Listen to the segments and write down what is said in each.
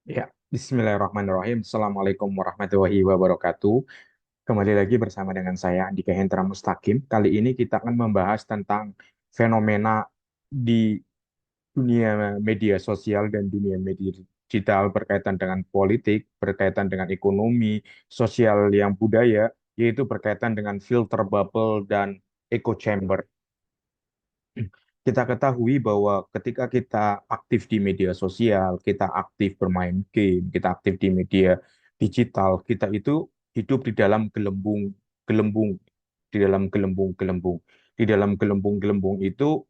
Ya, Bismillahirrahmanirrahim. Assalamualaikum warahmatullahi wabarakatuh. Kembali lagi bersama dengan saya, Andika Hendra Mustaqim. Kali ini kita akan membahas tentang fenomena di dunia media sosial dan dunia media digital berkaitan dengan politik, berkaitan dengan ekonomi, sosial yang budaya, yaitu berkaitan dengan filter bubble dan echo chamber. Kita ketahui bahwa ketika kita aktif di media sosial, kita aktif bermain game, kita aktif di media digital, kita itu hidup di dalam gelembung, di dalam gelembung-gelembung. Di dalam gelembung-gelembung itu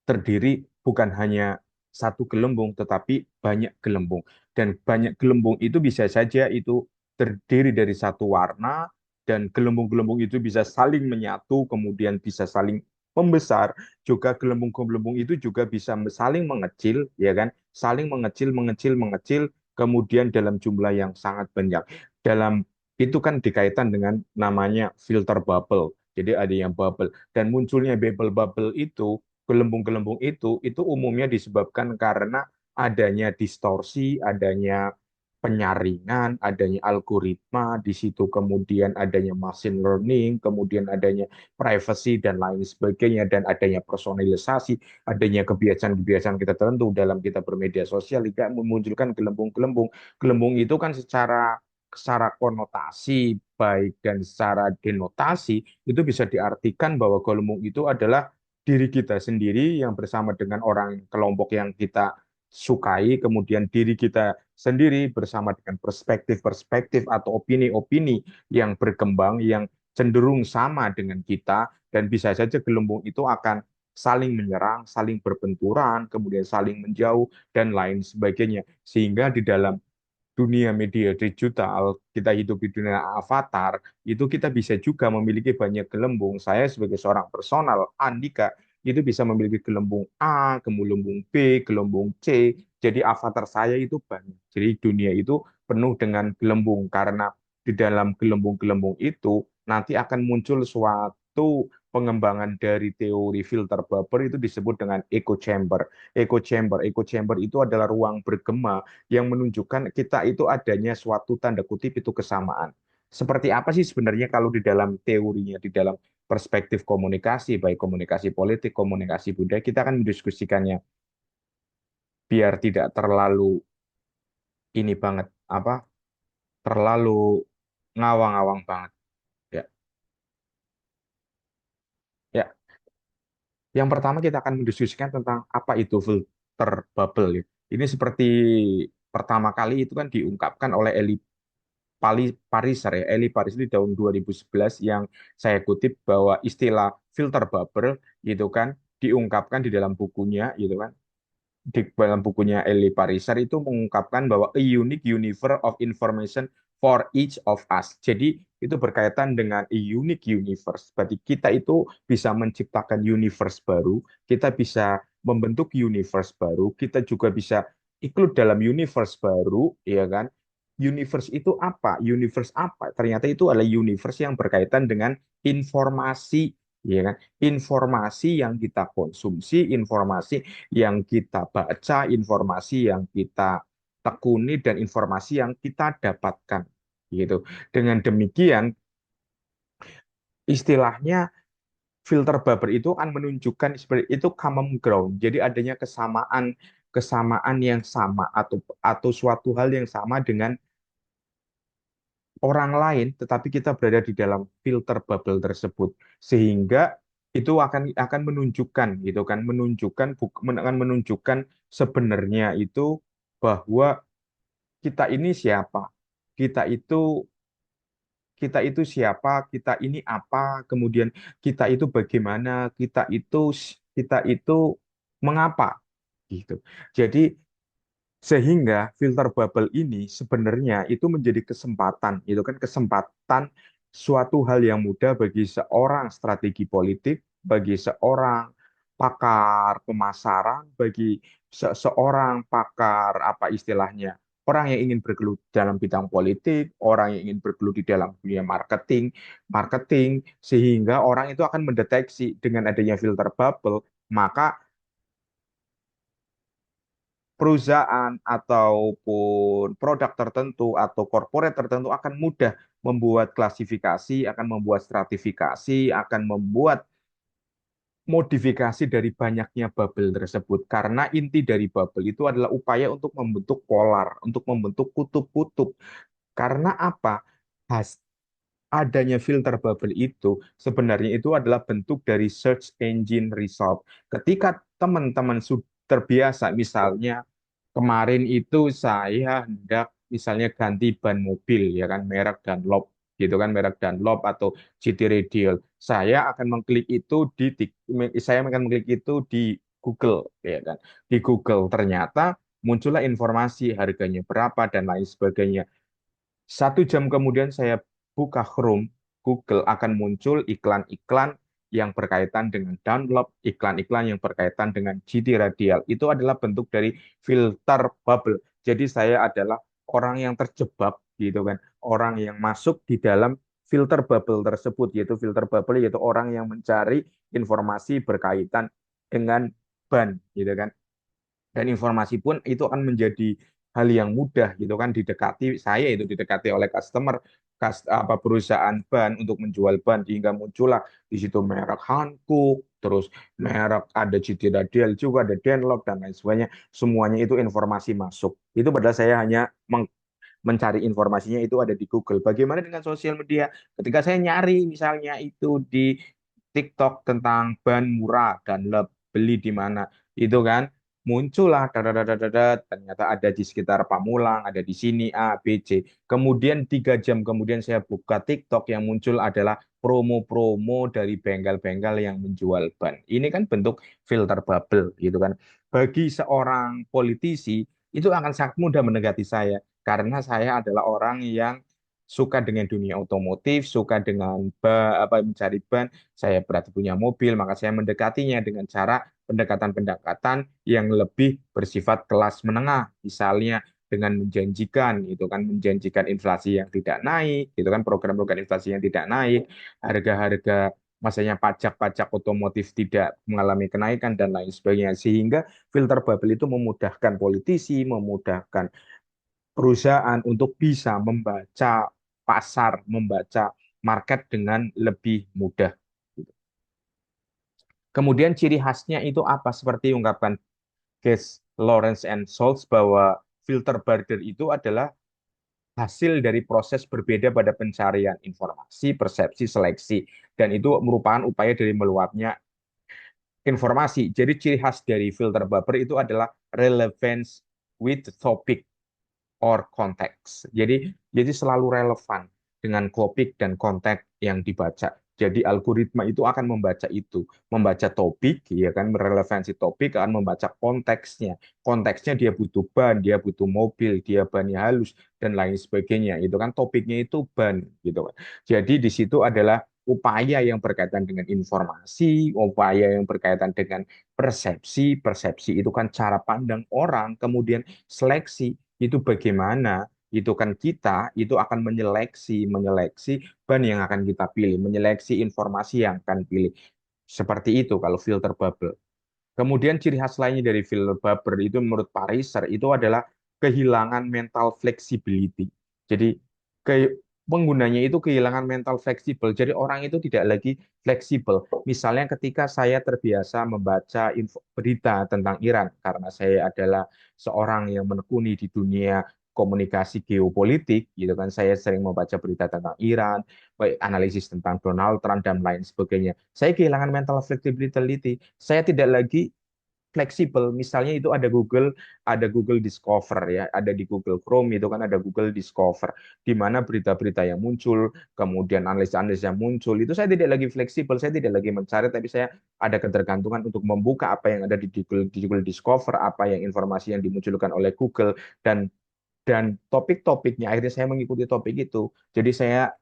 terdiri bukan hanya satu gelembung, tetapi banyak gelembung. Dan banyak gelembung itu bisa saja itu terdiri dari satu warna, dan gelembung-gelembung itu bisa saling menyatu, kemudian bisa saling membesar. Juga gelembung-gelembung itu juga bisa saling mengecil, ya kan? Saling mengecil, mengecil, mengecil, kemudian dalam jumlah yang sangat banyak. Dalam itu kan dikaitan dengan namanya filter bubble. Jadi ada yang bubble dan munculnya bubble-bubble itu gelembung-gelembung itu umumnya disebabkan karena adanya distorsi, adanya penyaringan, adanya algoritma, di situ kemudian adanya machine learning, kemudian adanya privacy dan lain sebagainya, dan adanya personalisasi, adanya kebiasaan-kebiasaan kita tertentu dalam kita bermedia sosial, juga memunculkan gelembung-gelembung. Gelembung itu kan secara konotasi baik dan secara denotasi itu bisa diartikan bahwa gelembung itu adalah diri kita sendiri yang bersama dengan orang kelompok yang kita sukai, kemudian diri kita sendiri bersama dengan perspektif-perspektif atau opini-opini yang berkembang, yang cenderung sama dengan kita, dan bisa saja gelembung itu akan saling menyerang, saling berbenturan, kemudian saling menjauh, dan lain sebagainya. Sehingga di dalam dunia media digital, kita hidup di dunia avatar, itu kita bisa juga memiliki banyak gelembung. Saya sebagai seorang personal, Andika, itu bisa memiliki gelembung A, gelembung B, gelembung C. Jadi avatar saya itu banyak. Jadi dunia itu penuh dengan gelembung karena di dalam gelembung-gelembung itu nanti akan muncul suatu pengembangan dari teori filter bubble itu disebut dengan echo chamber. Echo chamber itu adalah ruang bergema yang menunjukkan kita itu adanya suatu tanda kutip itu kesamaan. Seperti apa sih sebenarnya kalau di dalam teorinya, di dalam perspektif komunikasi, baik komunikasi politik, komunikasi budaya, kita akan mendiskusikannya biar tidak terlalu ini banget, apa, terlalu ngawang-ngawang banget. Ya, ya. Yang pertama kita akan mendiskusikan tentang apa itu filter bubble. Ya. Ini seperti pertama kali itu kan diungkapkan oleh Pariser ya, Eli Pariser di tahun 2011 yang saya kutip bahwa istilah filter bubble itu kan diungkapkan di dalam bukunya gitu kan. Di dalam bukunya Eli Pariser itu mengungkapkan bahwa a unique universe of information for each of us. Jadi itu berkaitan dengan a unique universe. Berarti kita itu bisa menciptakan universe baru, kita bisa membentuk universe baru, kita juga bisa ikut dalam universe baru, ya kan? Universe itu apa? Universe apa? Ternyata itu adalah universe yang berkaitan dengan informasi, ya kan? Informasi yang kita konsumsi, informasi yang kita baca, informasi yang kita tekuni, dan informasi yang kita dapatkan. Gitu. Dengan demikian, istilahnya filter bubble itu akan menunjukkan seperti itu common ground. Jadi adanya kesamaan kesamaan yang sama atau suatu hal yang sama dengan orang lain, tetapi kita berada di dalam filter bubble tersebut, sehingga itu akan menunjukkan gitu kan, akan menunjukkan sebenarnya itu bahwa kita ini siapa, kita itu kita itu siapa, kita ini apa, kemudian kita itu bagaimana, kita itu mengapa gitu. Jadi sehingga filter bubble ini sebenarnya itu menjadi kesempatan, itu kan kesempatan suatu hal yang mudah bagi seorang strategi politik, bagi seorang pakar pemasaran, bagi seorang pakar apa istilahnya, orang yang ingin bergelut dalam bidang politik, orang yang ingin bergelut di dalam dunia marketing, sehingga orang itu akan mendeteksi dengan adanya filter bubble, maka perusahaan ataupun produk tertentu atau corporate tertentu akan mudah membuat klasifikasi, akan membuat stratifikasi, akan membuat modifikasi dari banyaknya bubble tersebut. Karena inti dari bubble itu adalah upaya untuk membentuk polar, untuk membentuk kutub-kutub. Karena apa? Adanya filter bubble itu sebenarnya itu adalah bentuk dari search engine result. Ketika teman-teman sudah terbiasa, misalnya kemarin itu saya hendak misalnya ganti ban mobil, ya kan, merek Dunlop, gitu kan, merek Dunlop atau GT Radial. Saya akan mengklik itu di Google, ya kan. Di Google ternyata muncullah informasi harganya berapa dan lain sebagainya. 1 jam kemudian saya buka Chrome, Google akan muncul iklan-iklan yang berkaitan dengan download, iklan-iklan yang berkaitan dengan GT Radial. Itu adalah bentuk dari filter bubble. Jadi saya adalah orang yang terjebak, gitu kan, orang yang masuk di dalam filter bubble tersebut, yaitu filter bubble yaitu orang yang mencari informasi berkaitan dengan ban, gitu kan. Dan informasi pun itu akan menjadi hal yang mudah, gitu kan, didekati. Saya itu didekati oleh customer, perusahaan ban untuk menjual ban, hingga muncullah di situ merek Hankook, terus merek ada GT Radial juga, ada Dunlop dan lain sebagainya. Semuanya itu informasi masuk itu, padahal saya hanya mencari informasinya itu ada di Google. Bagaimana dengan sosial media? Ketika saya nyari misalnya itu di TikTok tentang ban murah dan beli di mana, itu kan muncullah dadadadadadat, ternyata ada di sekitar Pamulang, ada di sini A, B, C. Kemudian 3 jam kemudian saya buka TikTok, yang muncul adalah promo-promo dari bengkel-bengkel yang menjual ban. Ini kan bentuk filter bubble, gitu kan. Bagi seorang politisi itu akan sangat mudah mendekati saya karena saya adalah orang yang suka dengan dunia otomotif, suka dengan mencari ban. Saya berarti punya mobil, maka saya mendekatinya dengan cara pendekatan-pendekatan yang lebih bersifat kelas menengah, misalnya dengan menjanjikan, itu kan, menjanjikan inflasi yang tidak naik, itu kan, program-program inflasi yang tidak naik, harga-harga, masanya pajak-pajak otomotif tidak mengalami kenaikan dan lain sebagainya, sehingga filter bubble itu memudahkan politisi, memudahkan perusahaan untuk bisa membaca pasar, membaca market dengan lebih mudah. Kemudian ciri khasnya itu apa? Seperti ungkapan Case Lawrence and Schultz bahwa filter border itu adalah hasil dari proses berbeda pada pencarian informasi, persepsi, seleksi, dan itu merupakan upaya dari meluapnya informasi. Jadi ciri khas dari filter bubble itu adalah relevance with topic or konteks. Jadi selalu relevan dengan topik dan konteks yang dibaca. Jadi algoritma itu akan membaca topik, ya kan, merelevansi topik, akan membaca konteksnya. Konteksnya dia butuh ban, dia butuh mobil, dia bannya halus dan lain sebagainya. Itu kan topiknya itu ban, gitu kan. Jadi di situ adalah upaya yang berkaitan dengan informasi, upaya yang berkaitan dengan persepsi. Persepsi itu kan cara pandang orang, kemudian seleksi itu bagaimana itu kan kita itu akan menyeleksi menyeleksi ban yang akan kita pilih, menyeleksi informasi yang akan pilih. Seperti itu kalau filter bubble. Kemudian ciri khas lainnya dari filter bubble itu menurut Pak Reiser itu adalah kehilangan mental flexibility. Jadi penggunanya itu kehilangan mental fleksibel. Jadi orang itu tidak lagi fleksibel. Misalnya ketika saya terbiasa membaca berita tentang Iran karena saya adalah seorang yang menekuni di dunia komunikasi geopolitik, gitu kan. Saya sering membaca berita tentang Iran, baik analisis tentang Donald Trump dan lain sebagainya. Saya kehilangan mental flexibility. Saya tidak lagi fleksibel. Misalnya itu ada Google Discover, ya, ada di Google Chrome itu kan ada Google Discover, di mana berita-berita yang muncul, kemudian analis-analis yang muncul, itu saya tidak lagi fleksibel, saya tidak lagi mencari, tapi saya ada ketergantungan untuk membuka apa yang ada di Google Discover, apa yang informasi yang dimunculkan oleh Google, dan topik-topiknya akhirnya saya mengikuti topik itu. Jadi saya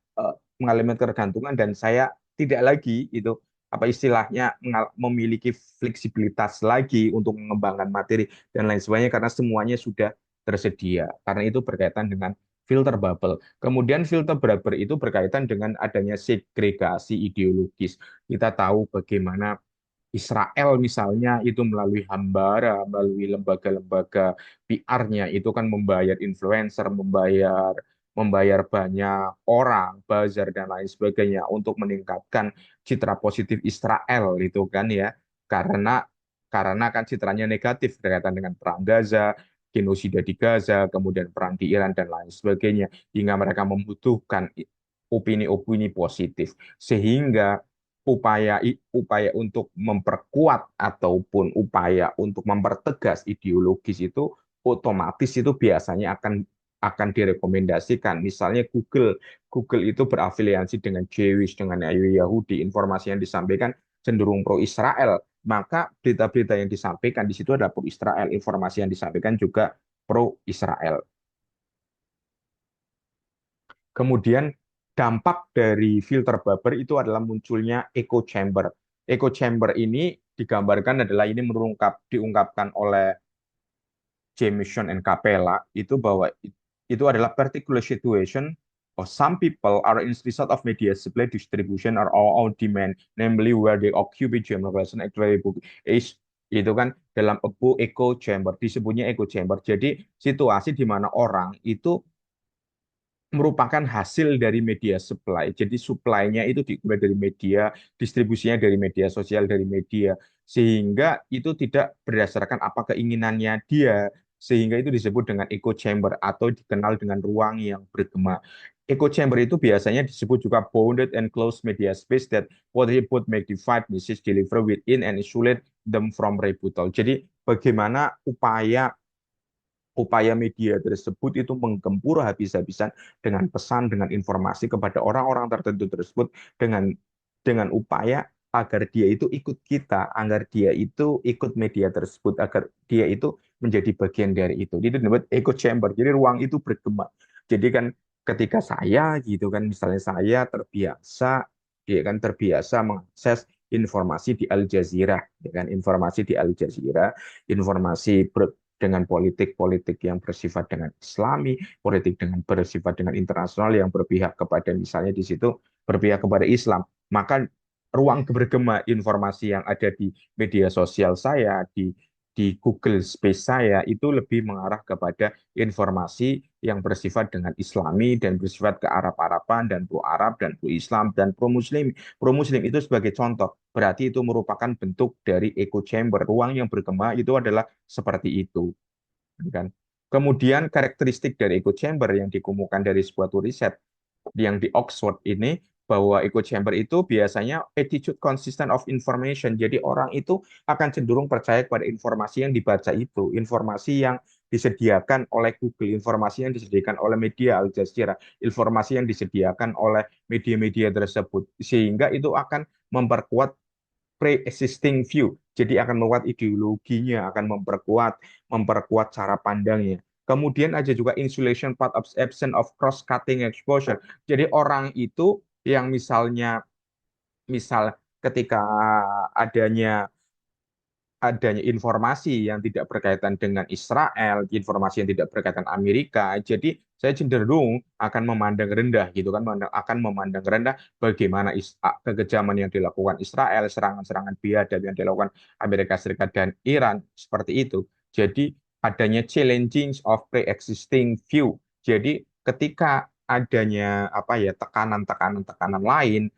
mengalami ketergantungan dan saya tidak lagi itu apa istilahnya memiliki fleksibilitas lagi untuk mengembangkan materi dan lain sebagainya karena semuanya sudah tersedia. Karena itu berkaitan dengan filter bubble. Kemudian filter bubble itu berkaitan dengan adanya segregasi ideologis. Kita tahu bagaimana Israel misalnya itu melalui Hambara, melalui lembaga-lembaga PR-nya itu kan membayar influencer, membayar membayar banyak orang, buzzer dan lain sebagainya untuk meningkatkan citra positif Israel itu kan ya. Karena kan citranya negatif berkaitan dengan perang Gaza, genosida di Gaza, kemudian perang di Iran dan lain sebagainya, hingga mereka membutuhkan opini-opini positif, sehingga upaya untuk memperkuat ataupun upaya untuk mempertegas ideologis itu otomatis itu biasanya akan direkomendasikan. Misalnya Google itu berafiliasi dengan Jewish, dengan Yahudi, informasi yang disampaikan cenderung pro Israel, maka berita-berita yang disampaikan di situ adalah pro Israel, informasi yang disampaikan juga pro Israel. Kemudian dampak dari filter bubble itu adalah munculnya echo chamber. Echo chamber ini digambarkan adalah ini diungkapkan oleh Jameson and Capella itu bahwa itu adalah particular situation of some people are in result of media supply distribution or all demand, namely where they occupy general relation actually is itu kan dalam echo chamber disebutnya echo chamber. Jadi situasi di mana orang itu merupakan hasil dari media supply. Jadi supply-nya itu dimulai dari media, distribusinya dari media sosial, dari media. Sehingga itu tidak berdasarkan apa keinginannya dia. Sehingga itu disebut dengan echo chamber atau dikenal dengan ruang yang bergema. Echo chamber itu biasanya disebut juga bounded and closed media space that what both make divide message deliver within and isolate them from rebuttal. Jadi bagaimana upaya media tersebut itu menggempur habis-habisan dengan pesan, dengan informasi kepada orang-orang tertentu tersebut dengan upaya agar dia itu ikut kita, agar dia itu ikut media tersebut, agar dia itu menjadi bagian dari itu. Itu disebut echo chamber. Jadi ruang itu bergema. Jadi kan ketika saya gitu kan, misalnya saya terbiasa, dia kan terbiasa mengakses informasi di Al Jazeera, ya kan informasi di Al Jazeera, informasi dengan politik-politik yang bersifat dengan Islami, politik dengan bersifat dengan internasional yang berpihak kepada misalnya di situ berpihak kepada Islam, maka ruang bergema informasi yang ada di media sosial saya, di Google Space saya itu lebih mengarah kepada informasi yang bersifat dengan Islami dan bersifat ke Arab-Araban dan pro Arab dan pro Islam dan pro Muslim. Pro Muslim itu sebagai contoh, berarti itu merupakan bentuk dari echo chamber. Ruang yang bergema itu adalah seperti itu, kan? Kemudian karakteristik dari echo chamber yang dikumpulkan dari sebuah riset yang di Oxford ini bahwa echo chamber itu biasanya attitude consistent of information. Jadi orang itu akan cenderung percaya pada informasi yang dibaca itu, informasi yang disediakan oleh Google, informasi yang disediakan oleh media Al Jazeera, informasi yang disediakan oleh media-media tersebut, sehingga itu akan memperkuat pre-existing view. Jadi akan memperkuat ideologinya, akan memperkuat cara pandangnya. Kemudian ada juga insulation part of absence of cross-cutting exposure. Jadi orang itu yang misal ketika adanya adanya informasi yang tidak berkaitan dengan Israel, informasi yang tidak berkaitan Amerika, jadi saya cenderung akan memandang rendah gitu kan, akan memandang rendah bagaimana kekejaman yang dilakukan Israel, serangan-serangan biadab yang dilakukan Amerika Serikat dan Iran seperti itu. Jadi adanya challenging of pre-existing view. Jadi ketika adanya apa ya tekanan lain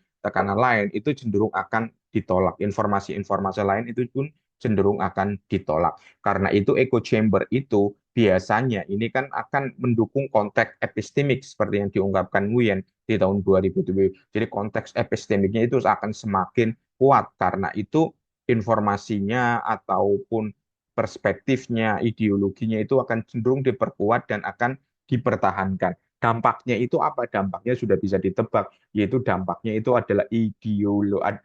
itu cenderung akan ditolak. Informasi-informasi lain itu pun cenderung akan ditolak. Karena itu echo chamber itu biasanya ini kan akan mendukung konteks epistemik seperti yang diungkapkan Nguyen di tahun 2007. Jadi konteks epistemiknya itu akan semakin kuat karena itu informasinya ataupun perspektifnya, ideologinya itu akan cenderung diperkuat dan akan dipertahankan. Dampaknya itu apa? Dampaknya sudah bisa ditebak, yaitu dampaknya itu adalah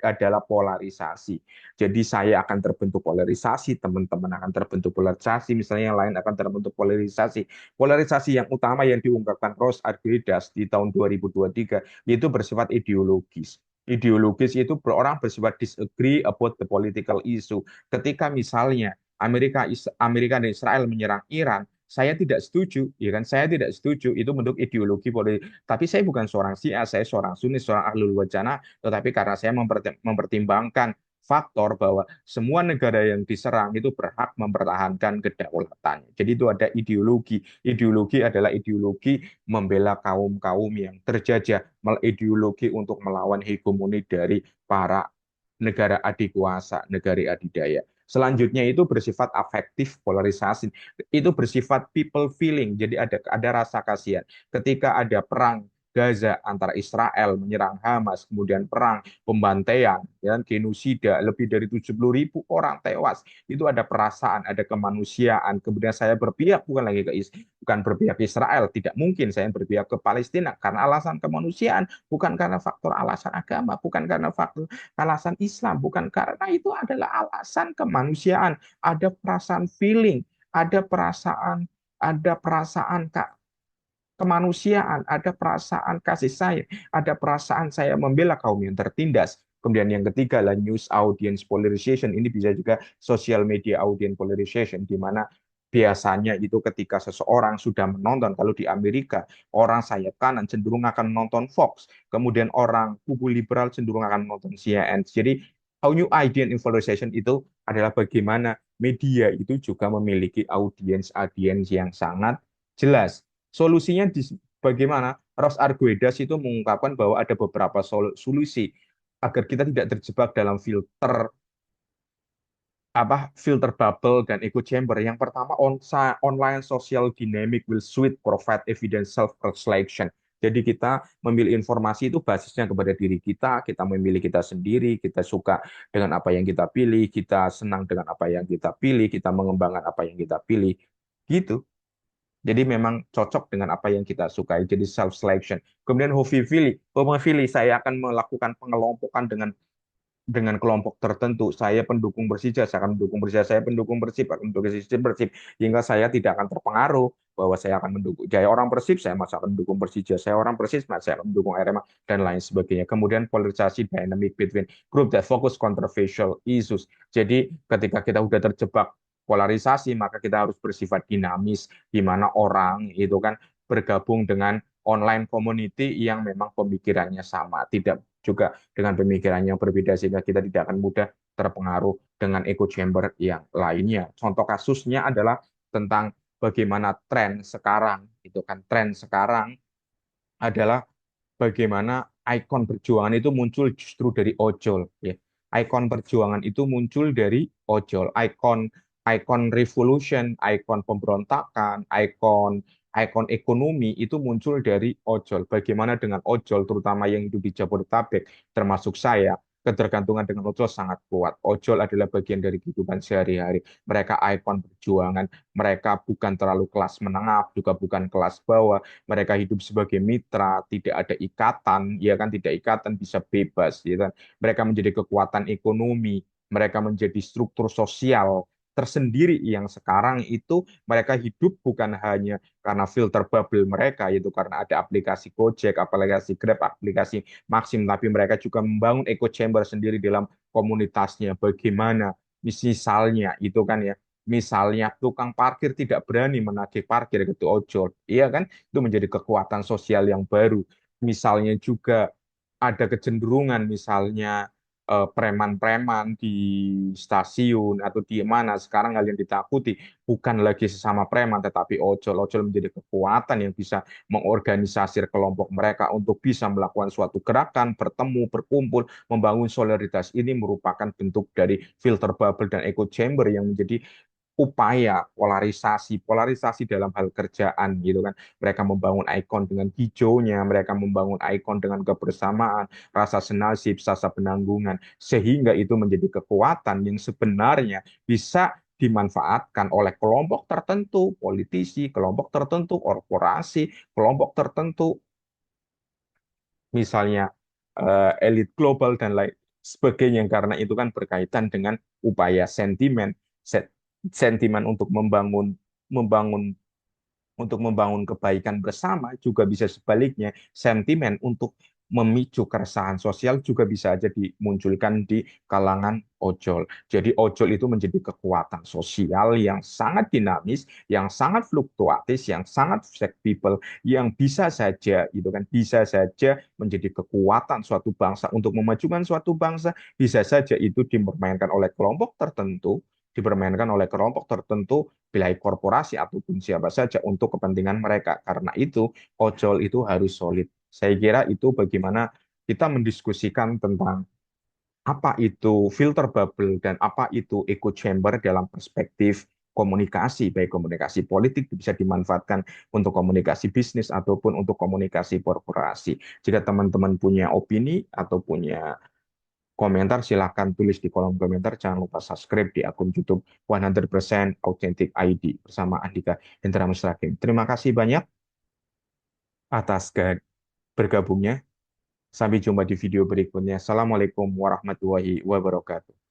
adalah polarisasi. Jadi saya akan terbentuk polarisasi, teman-teman akan terbentuk polarisasi, misalnya yang lain akan terbentuk polarisasi. Polarisasi yang utama yang diungkapkan Ross Arguedas di tahun 2023 yaitu bersifat ideologis. Ideologis itu orang bersifat disagree about the political issue. Ketika misalnya Amerika dan Israel menyerang Iran, saya tidak setuju, ya kan? Saya tidak setuju itu bentuk ideologi politik. Tapi saya bukan seorang Syiah, saya seorang Sunni, seorang ahlul wajana, tetapi karena saya mempertimbangkan faktor bahwa semua negara yang diserang itu berhak mempertahankan kedaulatannya. Jadi itu ada ideologi. Ideologi adalah ideologi membela kaum-kaum yang terjajah, ideologi untuk melawan hegemoni dari para negara adikuasa, negara adidaya. Selanjutnya itu bersifat afektif polarisasi. Itu bersifat people feeling. Jadi ada rasa kasihan. Ketika ada perang Gaza antara Israel menyerang Hamas, kemudian perang pembantaian, dan genosida, lebih dari 70.000 orang tewas. Itu ada perasaan, ada kemanusiaan. Kemudian saya berpihak bukan lagi bukan berpihak Israel, tidak mungkin saya berpihak ke Palestina karena alasan kemanusiaan, bukan karena faktor alasan agama, bukan karena faktor alasan Islam, bukan karena itu adalah alasan kemanusiaan. Ada perasaan feeling, ada perasaan kemanusiaan, ada perasaan kasih sayang, ada perasaan saya membela kaum yang tertindas. Kemudian yang ketiga adalah news audience polarization. Ini bisa juga social media audience polarization, di mana biasanya itu ketika seseorang sudah menonton, kalau di Amerika, orang sayap kanan cenderung akan menonton Fox, kemudian orang kubu liberal cenderung akan menonton CNN. Jadi, new audience polarization itu adalah bagaimana media itu juga memiliki audiens-audiens yang sangat jelas. Solusinya bagaimana? Ros Arguedas itu mengungkapkan bahwa ada beberapa solusi agar kita tidak terjebak dalam filter bubble dan echo chamber. Yang pertama, online social dynamic will suit provide evidence self-selection. Jadi kita memilih informasi itu basisnya kepada diri kita memilih kita sendiri, kita suka dengan apa yang kita pilih, kita senang dengan apa yang kita pilih, kita mengembangkan apa yang kita pilih. Gitu. Jadi memang cocok dengan apa yang kita sukai. Jadi self selection. Kemudian homophilia, saya akan melakukan pengelompokan dengan kelompok tertentu. Saya pendukung Persija, saya akan mendukung Persija. Saya pendukung Persib, akan mendukung Persib. Hingga saya tidak akan terpengaruh bahwa saya akan mendukung Jaya orang Persib, saya masih akan mendukung Persija. Saya orang Persis, saya akan mendukung Arema dan lain sebagainya. Kemudian polarisasi dynamic between group that focus controversial issues. Jadi ketika kita sudah terjebak polarisasi, maka kita harus bersifat dinamis, di mana orang itu kan bergabung dengan online community yang memang pemikirannya sama, tidak juga dengan pemikiran yang berbeda, sehingga kita tidak akan mudah terpengaruh dengan echo chamber yang lainnya. Contoh kasusnya adalah tentang bagaimana tren sekarang, itu kan tren sekarang adalah bagaimana ikon perjuangan itu muncul justru dari ojol, ya. Ikon perjuangan itu muncul dari ojol, ikon revolution, ikon pemberontakan, ikon ekonomi itu muncul dari ojol. Bagaimana dengan ojol, terutama yang hidup di Jabodetabek, termasuk saya, ketergantungan dengan ojol sangat kuat. Ojol adalah bagian dari kehidupan sehari-hari. Mereka ikon perjuangan, mereka bukan terlalu kelas menengah, juga bukan kelas bawah. Mereka hidup sebagai mitra, tidak ada ikatan, ya kan, tidak ikatan, bisa bebas, ya kan. Mereka menjadi kekuatan ekonomi, mereka menjadi struktur sosial tersendiri yang sekarang itu mereka hidup bukan hanya karena filter bubble mereka, yaitu karena ada aplikasi Gojek, aplikasi Grab, aplikasi Maxim, tapi mereka juga membangun echo chamber sendiri dalam komunitasnya. Bagaimana misalnya itu kan ya, misalnya tukang parkir tidak berani menagih parkir ke ojol, iya kan? Itu menjadi kekuatan sosial yang baru. Misalnya juga ada kecenderungan, misalnya preman-preman di stasiun atau di mana sekarang hal yang ditakuti bukan lagi sesama preman, tetapi ojol. Ojol menjadi kekuatan yang bisa mengorganisasi kelompok mereka untuk bisa melakukan suatu gerakan, bertemu, berkumpul, membangun solidaritas. Ini merupakan bentuk dari filter bubble dan echo chamber yang menjadi upaya polarisasi dalam hal kerjaan, gitu kan. Mereka membangun ikon dengan hijaunya, mereka membangun ikon dengan kebersamaan, rasa senasib, rasa penanggungan, sehingga itu menjadi kekuatan yang sebenarnya bisa dimanfaatkan oleh kelompok tertentu, politisi, kelompok tertentu, korporasi, kelompok tertentu, misalnya elit global dan lain sebagainya, karena itu kan berkaitan dengan upaya sentimen untuk membangun membangun kebaikan bersama, juga bisa sebaliknya sentimen untuk memicu keresahan sosial juga bisa aja dimunculkan di kalangan ojol. Jadi ojol itu menjadi kekuatan sosial yang sangat dinamis, yang sangat fluktuatif, yang sangat fleksibel, yang bisa saja itu kan bisa saja menjadi kekuatan suatu bangsa untuk memajukan suatu bangsa, bisa saja itu dipermainkan oleh kelompok tertentu, dipermainkan oleh kelompok tertentu, baik korporasi ataupun siapa saja untuk kepentingan mereka. Karena itu, ojol itu harus solid. Saya kira itu bagaimana kita mendiskusikan tentang apa itu filter bubble dan apa itu echo chamber dalam perspektif komunikasi, baik komunikasi politik bisa dimanfaatkan untuk komunikasi bisnis ataupun untuk komunikasi korporasi. Jika teman-teman punya opini atau punya komentar, silahkan tulis di kolom komentar. Jangan lupa subscribe di akun YouTube 100% Authentic ID bersama Andika Hendra Musrakim. Terima kasih banyak atas bergabungnya. Sampai jumpa di video berikutnya. Assalamualaikum warahmatullahi wabarakatuh.